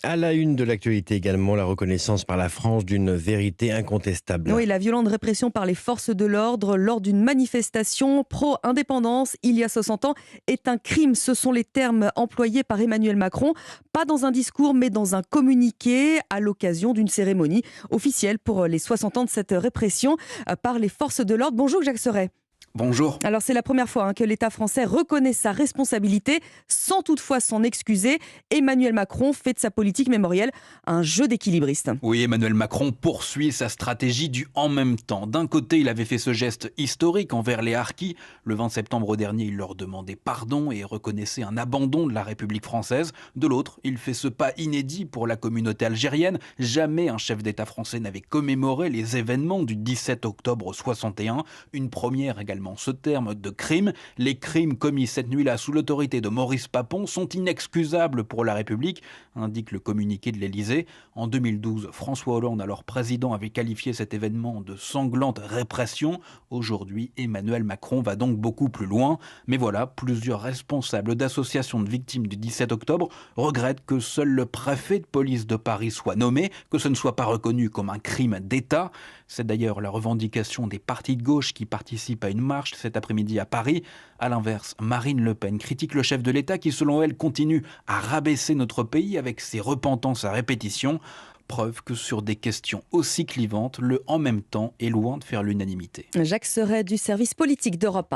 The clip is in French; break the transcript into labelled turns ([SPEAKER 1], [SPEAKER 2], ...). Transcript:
[SPEAKER 1] À la une de l'actualité également, la reconnaissance par la France d'une vérité incontestable.
[SPEAKER 2] Oui, la violente répression par les forces de l'ordre lors d'une manifestation pro-indépendance il y a 60 ans est un crime. Ce sont les termes employés par Emmanuel Macron, pas dans un discours mais dans un communiqué à l'occasion d'une cérémonie officielle pour les 60 ans de cette répression par les forces de l'ordre. Bonjour Jacques Serret.
[SPEAKER 3] Bonjour.
[SPEAKER 2] Alors c'est la première fois que l'État français reconnaît sa responsabilité sans toutefois s'en excuser. Emmanuel Macron fait de sa politique mémorielle un jeu d'équilibriste.
[SPEAKER 3] Oui, Emmanuel Macron poursuit sa stratégie du en même temps. D'un côté, il avait fait ce geste historique envers les harkis. Le 20 septembre dernier, il leur demandait pardon et reconnaissait un abandon de la République française. De l'autre, il fait ce pas inédit pour la communauté algérienne. Jamais un chef d'État français n'avait commémoré les événements du 17 octobre 61. Une première également. Ce terme de crime, les crimes commis cette nuit-là sous l'autorité de Maurice Papon sont inexcusables pour la République, indique le communiqué de l'Élysée. En 2012, François Hollande, alors président, avait qualifié cet événement de sanglante répression. Aujourd'hui, Emmanuel Macron va donc beaucoup plus loin. Mais voilà, plusieurs responsables d'associations de victimes du 17 octobre regrettent que seul le préfet de police de Paris soit nommé, que ce ne soit pas reconnu comme un crime d'État. C'est d'ailleurs la revendication des partis de gauche qui participent à une marche cet après-midi à Paris. À l'inverse, Marine Le Pen critique le chef de l'État qui, selon elle, continue à rabaisser notre pays avec ses repentances à répétition. Preuve que sur des questions aussi clivantes, le « en même temps » est loin de faire l'unanimité.
[SPEAKER 2] Jacques Serret du service politique d'Europe 1.